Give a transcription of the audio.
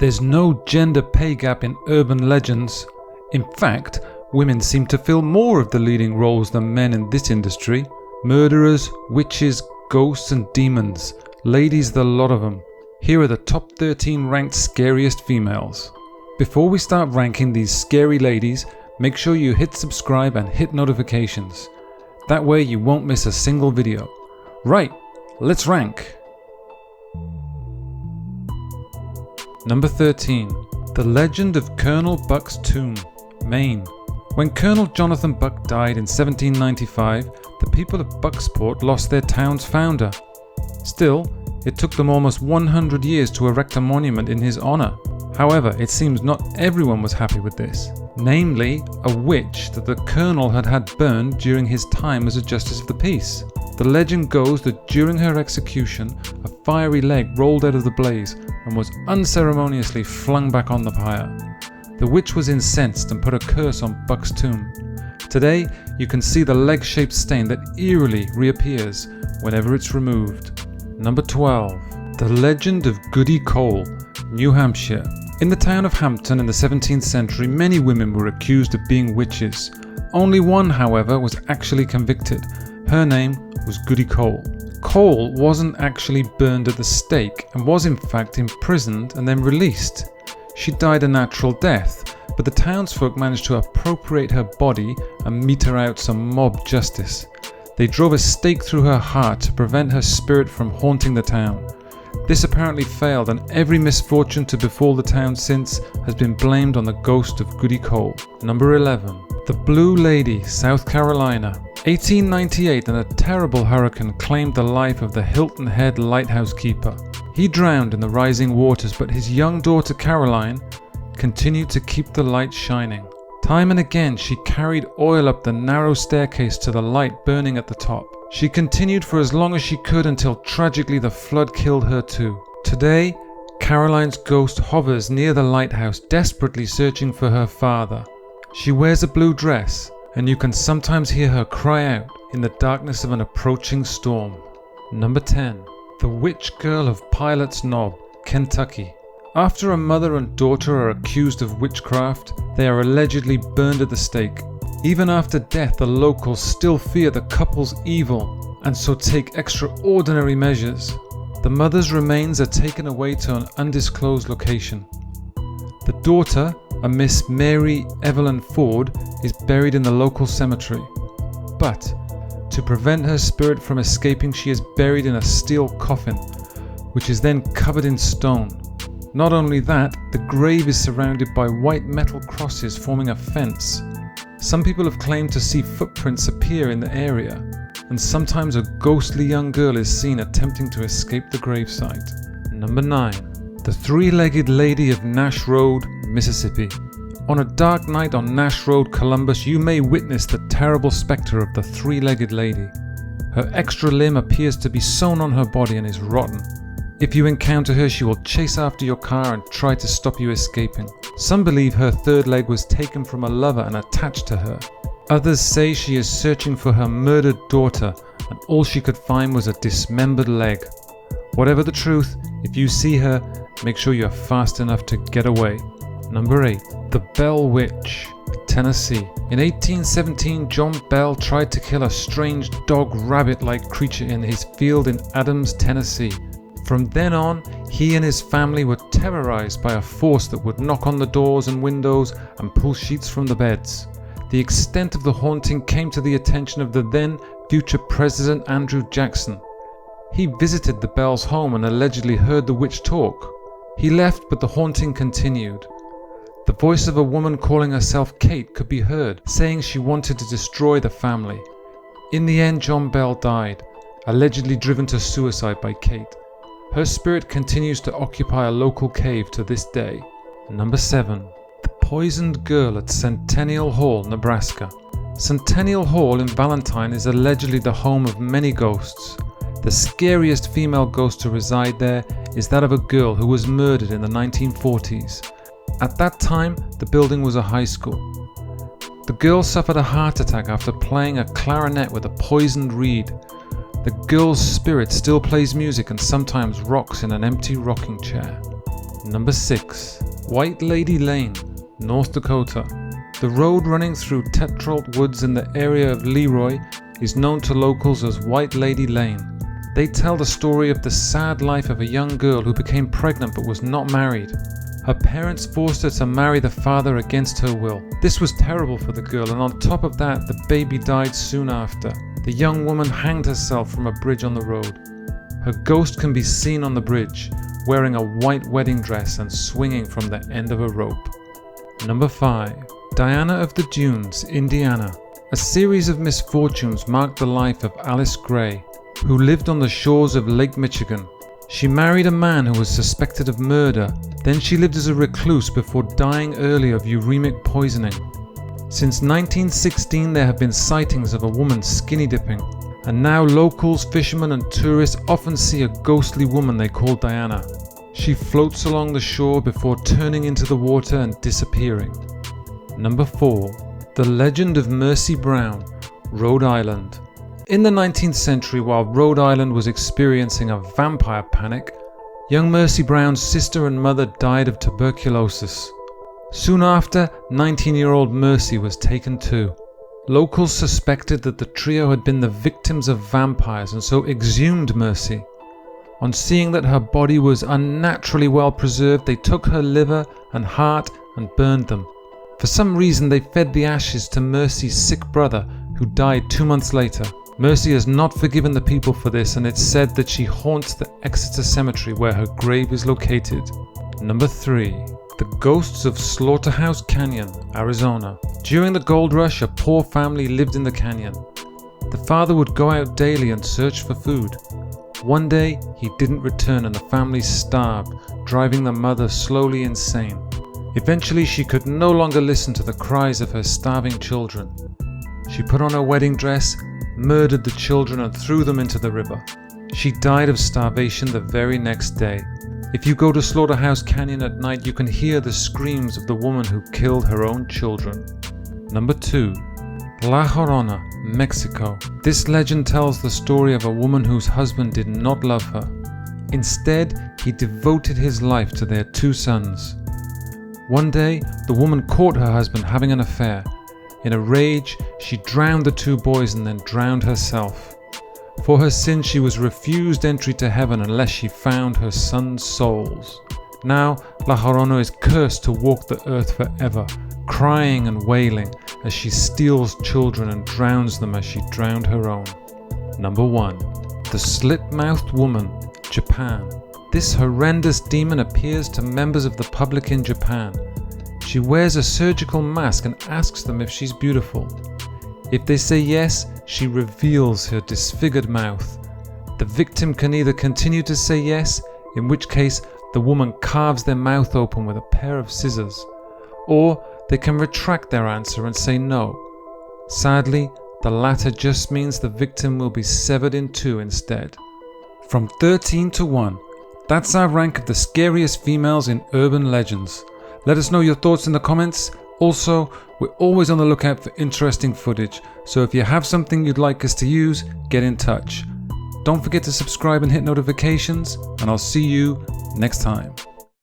There's no gender pay gap in urban legends. In fact, women seem to fill more of the leading roles than men in this industry. Murderers, witches, ghosts and demons. Ladies, the lot of them. Here are the top 13 ranked scariest females. Before we start ranking these scary ladies, make sure you hit subscribe and hit notifications. That way you won't miss a single video. Right, let's rank. Number 13. The Legend of Colonel Buck's Tomb, Maine. When Colonel Jonathan Buck died in 1795, the people of Bucksport lost their town's founder. Still, it took them almost 100 years to erect a monument in his honor. However, it seems not everyone was happy with this. Namely, a witch that the colonel had burned during his time as a justice of the peace. The legend goes that during her execution, a fiery leg rolled out of the blaze and was unceremoniously flung back on the pyre. The witch was incensed and put a curse on Buck's tomb. Today, you can see the leg-shaped stain that eerily reappears whenever it's removed. Number 12. The Legend of Goody, New Hampshire. In the town of Hampton in the 17th century, many women were accused of being witches. Only one, however, was actually convicted. Her name was Goody Cole. Cole wasn't actually burned at the stake and was in fact imprisoned and then released. She died a natural death, but the townsfolk managed to appropriate her body and mete her out some mob justice. They drove a stake through her heart to prevent her spirit from haunting the town. This apparently failed, and every misfortune to befall the town since has been blamed on the ghost of Goody Cole. Number 11. The Blue Lady, South Carolina. 1898, and a terrible hurricane claimed the life of the Hilton Head lighthouse keeper. He drowned in the rising waters, but his young daughter Caroline continued to keep the light shining. Time and again she carried oil up the narrow staircase to the light burning at the top. She continued for as long as she could until tragically the flood killed her too. Today, Caroline's ghost hovers near the lighthouse, desperately searching for her father. She wears a blue dress, and you can sometimes hear her cry out in the darkness of an approaching storm. Number 10. The Witch Girl of Pilot's Knob, Kentucky. After a mother and daughter are accused of witchcraft, they are allegedly burned at the stake. Even after death, the locals still fear the couple's evil and so take extraordinary measures. The mother's remains are taken away to an undisclosed location. The daughter, a Miss Mary Evelyn Ford, is buried in the local cemetery. But to prevent her spirit from escaping, she is buried in a steel coffin, which is then covered in stone. Not only that, the grave is surrounded by white metal crosses forming a fence. Some people have claimed to see footprints appear in the area, and sometimes a ghostly young girl is seen attempting to escape the gravesite. Number 9. The Three-Legged Lady of Nash Road, Mississippi. On a dark night on Nash Road, Columbus, you may witness the terrible spectre of the Three-Legged Lady. Her extra limb appears to be sewn on her body and is rotten. If you encounter her, she will chase after your car and try to stop you escaping. Some believe her third leg was taken from a lover and attached to her. Others say she is searching for her murdered daughter, and all she could find was a dismembered leg. Whatever the truth, if you see her, make sure you're fast enough to get away. Number 8. The Bell Witch, Tennessee. In 1817, John Bell tried to kill a strange dog-rabbit-like creature in his field in Adams, Tennessee. From then on, he and his family were terrorized by a force that would knock on the doors and windows and pull sheets from the beds. The extent of the haunting came to the attention of the then future President Andrew Jackson. He visited the Bells' home and allegedly heard the witch talk. He left, but the haunting continued. The voice of a woman calling herself Kate could be heard, saying she wanted to destroy the family. In the end, John Bell died, allegedly driven to suicide by Kate. Her spirit continues to occupy a local cave to this day. Number 7. The Poisoned Girl at Centennial Hall, Nebraska. Centennial Hall in Valentine is allegedly the home of many ghosts. The scariest female ghost to reside there is that of a girl who was murdered in the 1940s. At that time, the building was a high school. The girl suffered a heart attack after playing a clarinet with a poisoned reed. The girl's spirit still plays music and sometimes rocks in an empty rocking chair. Number 6. White Lady Lane, North Dakota. The road running through Tetrault Woods in the area of Leroy is known to locals as White Lady Lane. They tell the story of the sad life of a young girl who became pregnant but was not married. Her parents forced her to marry the father against her will. This was terrible for the girl, and on top of that, the baby died soon after. The young woman hanged herself from a bridge on the road. Her ghost can be seen on the bridge, wearing a white wedding dress and swinging from the end of a rope. Number 5. Diana of the Dunes, Indiana. A series of misfortunes marked the life of Alice Gray, who lived on the shores of Lake Michigan. She married a man who was suspected of murder. Then she lived as a recluse before dying early of uremic poisoning. Since 1916 there have been sightings of a woman skinny dipping, and now locals, fishermen and tourists often see a ghostly woman they call Diana. She floats along the shore before turning into the water and disappearing. Number 4. The Legend of Mercy Brown, Rhode Island. In the 19th century, while Rhode Island was experiencing a vampire panic, young Mercy Brown's sister and mother died of tuberculosis. Soon after, 19-year-old Mercy was taken too. Locals suspected that the trio had been the victims of vampires and so exhumed Mercy. On seeing that her body was unnaturally well preserved, they took her liver and heart and burned them. For some reason they fed the ashes to Mercy's sick brother, who died 2 months later. Mercy has not forgiven the people for this, and it's said that she haunts the Exeter Cemetery where her grave is located. Number 3. The Ghosts of Slaughterhouse Canyon, Arizona. During the gold rush, a poor family lived in the canyon. The father would go out daily and search for food. One day, he didn't return and the family starved, driving the mother slowly insane. Eventually, she could no longer listen to the cries of her starving children. She put on her wedding dress, murdered the children and threw them into the river. She died of starvation the very next day. If you go to Slaughterhouse Canyon at night, you can hear the screams of the woman who killed her own children. Number 2. La Llorona, Mexico. This legend tells the story of a woman whose husband did not love her. Instead, he devoted his life to their 2 sons. One day, the woman caught her husband having an affair. In a rage, she drowned the 2 boys and then drowned herself. For her sin, she was refused entry to heaven unless she found her sons' souls. Now, La Llorona is cursed to walk the earth forever, crying and wailing as she steals children and drowns them as she drowned her own. Number 1. The Slit-Mouthed Woman, Japan. This horrendous demon appears to members of the public in Japan. She wears a surgical mask and asks them if she's beautiful. If they say yes, she reveals her disfigured mouth. The victim can either continue to say yes, in which case the woman carves their mouth open with a pair of scissors, or they can retract their answer and say no. Sadly, the latter just means the victim will be severed in 2 instead. From 13 to 1, that's our rank of the scariest females in urban legends. Let us know your thoughts in the comments. Also, we're always on the lookout for interesting footage, so if you have something you'd like us to use, get in touch. Don't forget to subscribe and hit notifications, and I'll see you next time.